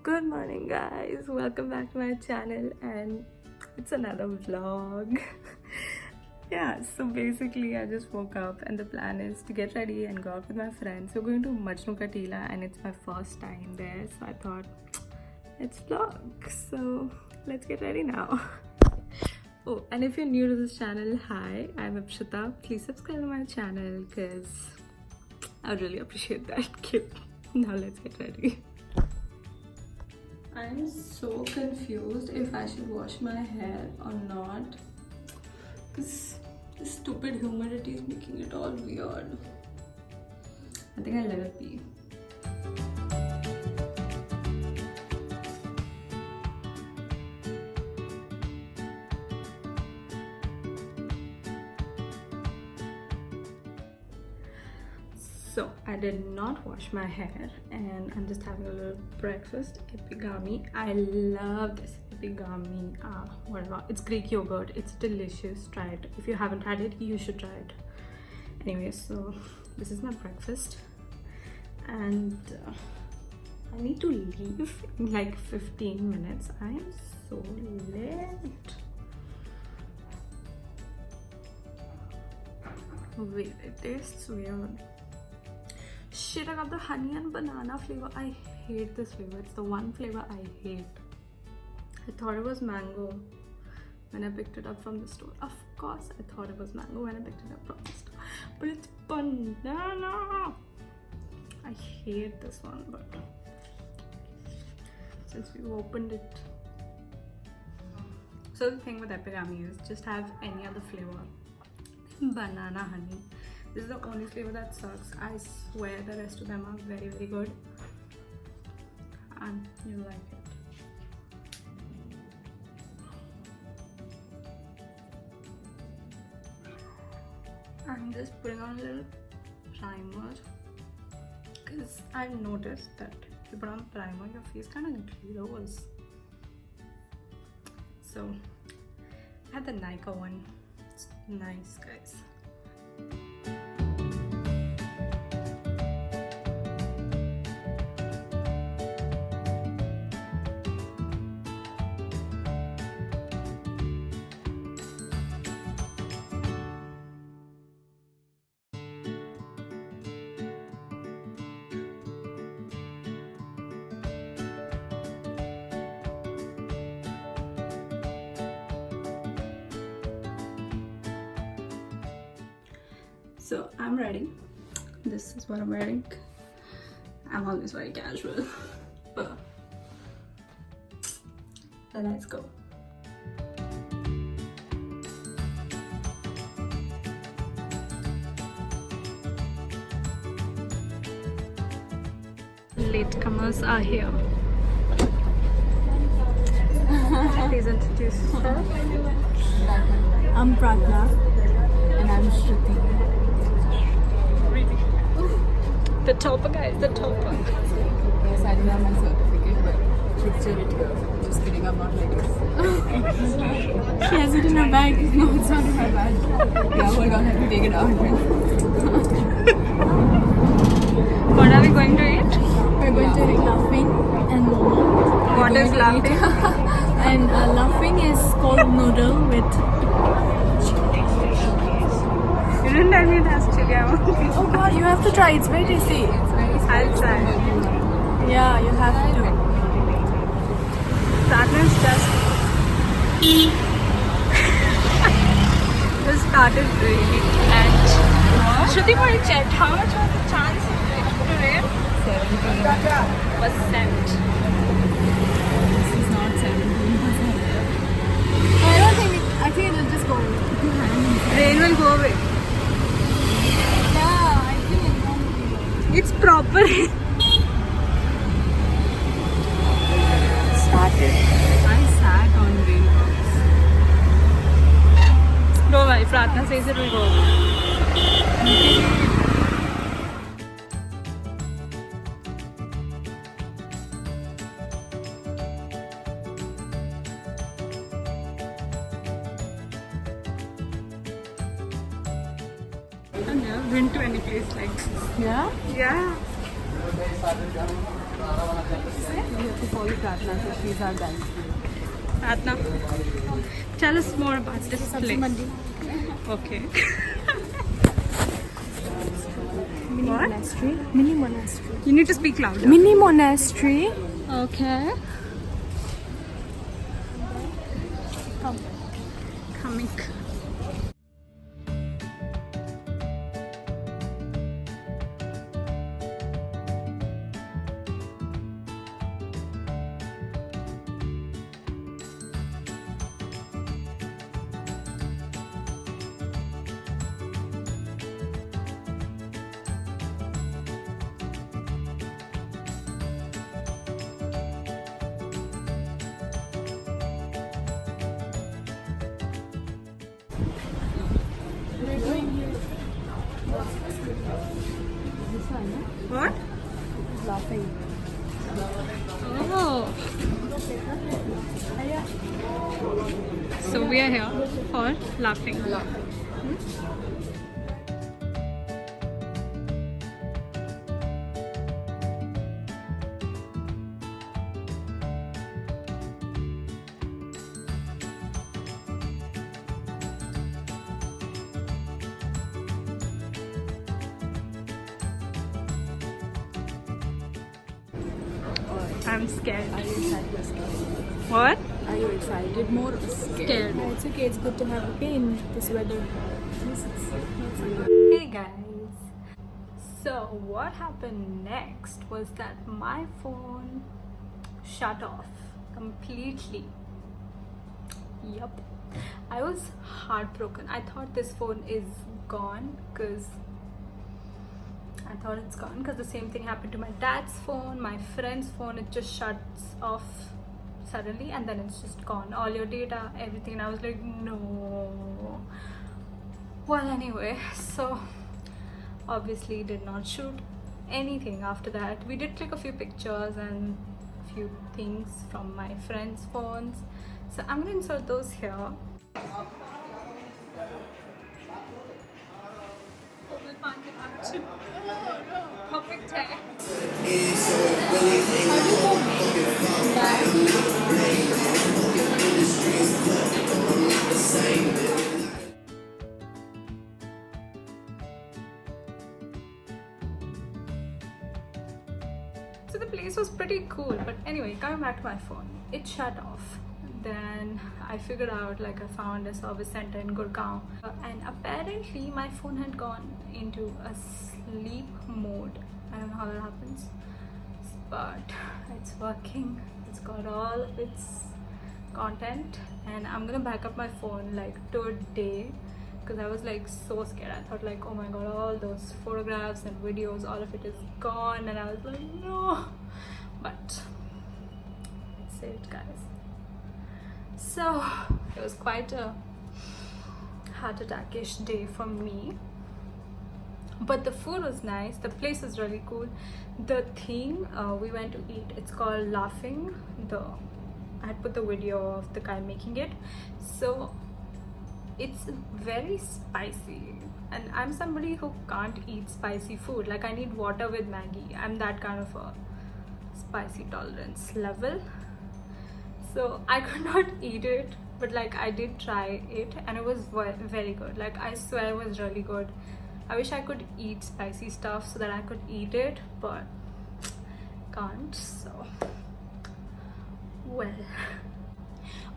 Good morning guys, welcome back to my channel and it's another vlog. Yeah, so basically I just woke up and the plan is to get ready and go out with my friends. We're going to Majnu Tila and it's my first time there, so I thought let's vlog. So let's get ready now. Oh, and if you're new to this channel, hi, I'm Apshita. Please subscribe to my channel because I would really appreciate that. Now let's get ready. I'm so confused if I should wash my hair or not because the stupid humidity is making it all weird. I think I'll let it be. So I did not wash my hair and I'm just having a little breakfast. Epigami. I love this epigami. Whatever. It's Greek yogurt. It's delicious. Try it. If you haven't tried it, you should try it. Anyway, so this is my breakfast and I need to leave in like 15 minutes. I am so late. Wait, it tastes weird. Shit, I got the honey and banana flavor. I hate this flavor. It's the one flavor I hate. I thought it was mango when I picked it up from the store. Of course, I thought it was mango when I picked it up from the store. But it's banana. I hate this one, but since we opened it. So the thing with epigami is just have any other flavor. Banana honey. This is the only flavor that sucks. I swear the rest of them are very, very good. And you'll like it. I'm just putting on a little primer because I've noticed that if you put on primer, your face kind of glows. So I had the Nika one. It's nice, guys. So I'm ready. This is what I'm wearing. I'm always very casual, but let's go. Latecomers are here. Please introduce yourself. I'm Pratna and I'm Shruti. The topper guys, the topper. Yes, I do have my certificate, but she's still it here. Just kidding, I'm not like this. She has it in her bag. No, it's not in her bag. Yeah, hold on, let me take it out. What are we going to eat? We're going to eat laughing and momo. What is laughing? And laughing is called noodle with. You didn't tell me it has chili. Oh god, you have to try. It's very tasty. I'll try. Yeah, you have to. Sadness just started raining and Shruti, for a check, how much was the chance to rain? 7%. This is not 17%. I think it'll just go away. Rain will go away. Yeah, I think it won't be. It's proper. Started. I sat on raincoats. Don't worry, Pratna says it will go away. I've never been to any place like this. Yeah? Yeah. We have to follow Pratna, so she's our guide. Ratna, tell us more about this Sabzi place. Mandi. Okay. Mini What? monastery. Mini monastery. You need to speak louder. Mini monastery. Okay. Coming. What? Laughing. Oh. So we are here for laughing. I'm scared. Are you excited? What? Are you excited? More Scared. No, it's okay. It's good to have a pain. This weather. Hey guys. So what happened next was that my phone shut off completely. Yup. I was heartbroken. I thought this phone is gone because the same thing happened to my dad's phone, my friend's phone. It just shuts off suddenly and then it's just gone. All your data, everything. And I was like, no. Well, anyway, so obviously did not shoot anything after that. We did take a few pictures and a few things from my friends' phones. So I'm gonna insert those here. Perfect time. So the place was pretty cool, but anyway, coming back to my phone, it shut off. Then I figured out, like, I found a service center in Gurgaon, and apparently my phone had gone into a sleep mode. I don't know how that happens, but it's working. It's got all of its content, and I'm gonna back up my phone like today because I was like so scared. I thought like, oh my god, all those photographs and videos, all of it is gone, and I was like, no, but it's saved, guys. So it was quite a heart attack-ish day for me, but the food was nice. The place is really cool. The thing we went to eat, it's called Laughing. I had put the video of the guy making it. So it's very spicy, and I'm somebody who can't eat spicy food. Like, I need water with Maggie. I'm that kind of a spicy tolerance level. So I could not eat it, but like I did try it and it was very good. Like, I swear it was really good. I wish I could eat spicy stuff so that I could eat it, but can't. So well.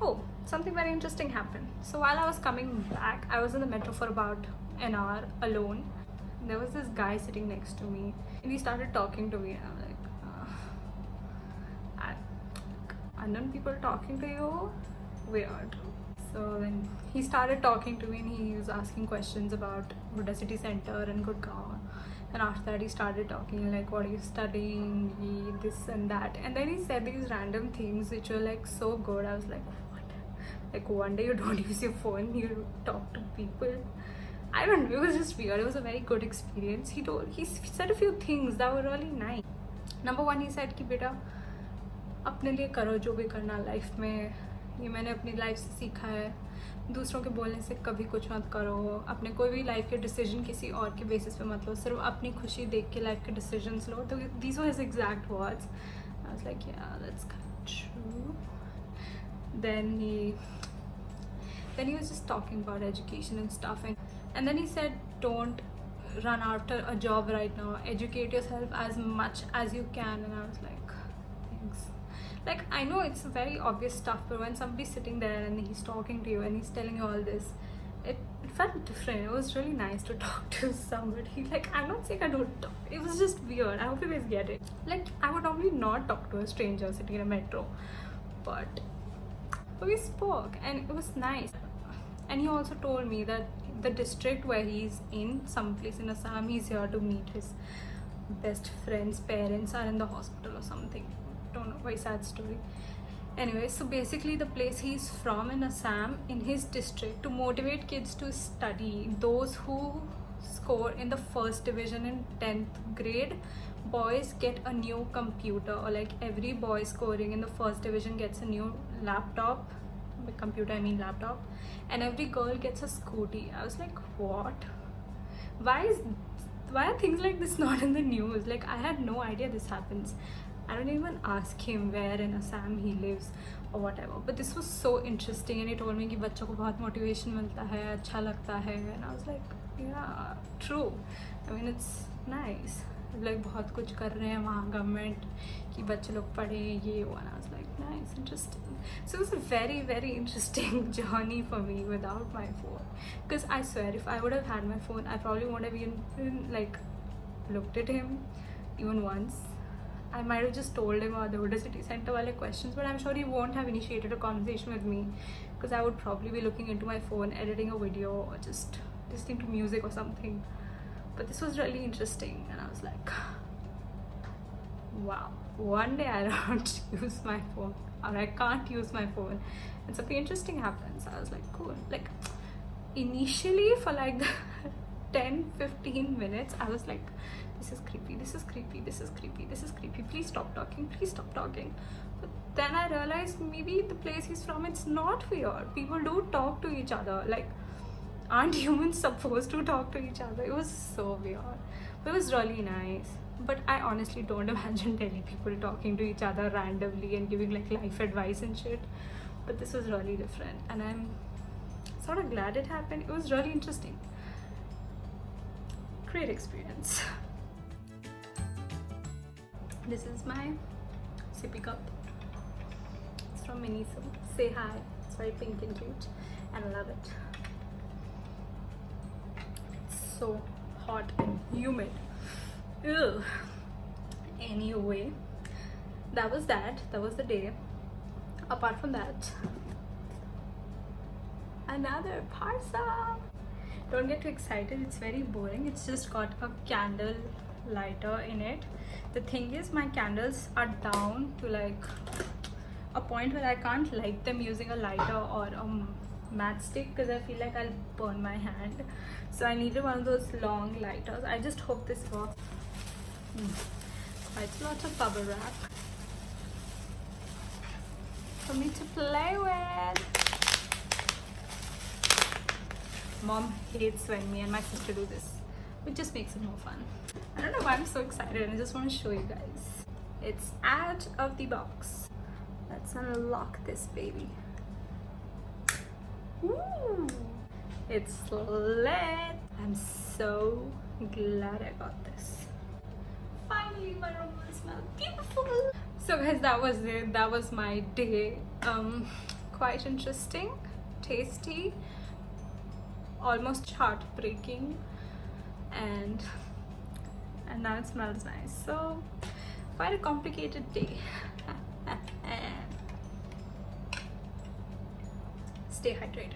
Oh, something very interesting happened. So while I was coming back, I was in the metro for about an hour alone. There was this guy sitting next to me and he started talking to me, and I'm like, unknown people talking to you? Weird. So then he started talking to me and he was asking questions about Buddha City Center and Gurgaon. And after that he started talking like, what are you studying, this and that. And then he said these random things which were like so good. I was like, what? Like, one day you don't use your phone, you talk to people. I don't know, it was just weird. It was a very good experience. He said a few things that were really nice. Number one, he said कि बेटा अपने लिए करो जो भी करना life में, ये मैंने अपनी लाइफ से सीखा है, दूसरों के बोलने से कभी कुछ मत करो, अपने कोई भी लाइफ के डिसीजन किसी और के बेसिस पे मत लो, सिर्फ अपनी खुशी देख के लाइफ के डिसीजंस लो. तो these were his exact words. I was like, yeah, that's kind of true. Then he was just talking about education and stuff, and then he said, don't run after a job right now, educate yourself as much as you can. And I was like, thanks. Like, I know it's very obvious stuff, but when somebody's sitting there and he's talking to you and he's telling you all this, it felt different. It was really nice to talk to somebody. Like, I'm not saying I don't talk, it was just weird. I hope you guys get it. Like, I would normally not talk to a stranger sitting in a metro, but we spoke and it was nice. And he also told me that the district where he's in, someplace in Assam, he's here to meet his best friend's parents are in the hospital or something. Don't know, very sad story. Anyway, so basically the place he's from in Assam, in his district, to motivate kids to study, those who score in the first division in 10th grade, boys get a new computer, or like every boy scoring in the first division gets a new laptop. By computer I mean laptop, and every girl gets a scooty. I was like, what? Why are things like this not in the news? Like, I had no idea this happens. I don't even ask him where in Assam he lives or whatever, but this was so interesting. And he told me कि बच्चों को बहुत motivation मिलता है, अच्छा लगता है. And I was like, yeah, true. I mean, it's nice. Like, बहुत कुछ कर रहे हैं वहाँ government कि बच्चे लोग पढ़े ये वो. And I was like, nice, interesting. So it was a very, very interesting journey for me without my phone. Because I swear, if I would have had my phone, I probably wouldn't have even like looked at him even once. I might have just told him about the Huda City Center wale questions, but I'm sure he won't have initiated a conversation with me, because I would probably be looking into my phone, editing a video, or just listening to music or something. But this was really interesting, and I was like, wow, one day I don't use my phone, or I can't use my phone, and something interesting happens. I was like, cool. Like, initially for like 10-15 minutes I was like, this is creepy, this is creepy, this is creepy, this is creepy, please stop talking, please stop talking. But then I realized maybe the place he's from, it's not weird. People do talk to each other. Like, aren't humans supposed to talk to each other? It was so weird, but it was really nice. But I honestly don't imagine Delhi people talking to each other randomly and giving like life advice and shit. But this was really different, and I'm sort of glad it happened. It was really interesting. Great experience. This is my sippy cup. It's from Miniso. Say hi. It's very pink and cute, and I love it. It's so hot and humid. Ugh. Anyway, that was the day. Apart from that, another parcel. Don't get too excited, it's very boring. It's just got a candle lighter in it. The thing is, my candles are down to like a point where I can't light them using a lighter or a matchstick, because I feel like I'll burn my hand. So I needed one of those long lighters. I just hope this works. Quite a lot of bubble wrap for me to play with. Mom hates when me and my sister do this, which just makes it more fun. I don't know why I'm so excited. I just want to show you guys. It's out of the box. Let's unlock this baby. Ooh, it's lit. I'm so glad I got this. Finally, my room will smell beautiful. So guys, that was it. That was my day. Quite interesting, tasty, almost heartbreaking, and now it smells nice. So quite a complicated day. Stay hydrated.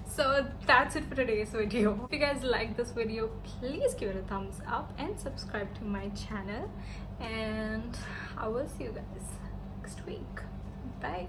So that's it for today's video. If you guys like this video, please give it a thumbs up and subscribe to my channel, and I will see you guys next week. Bye.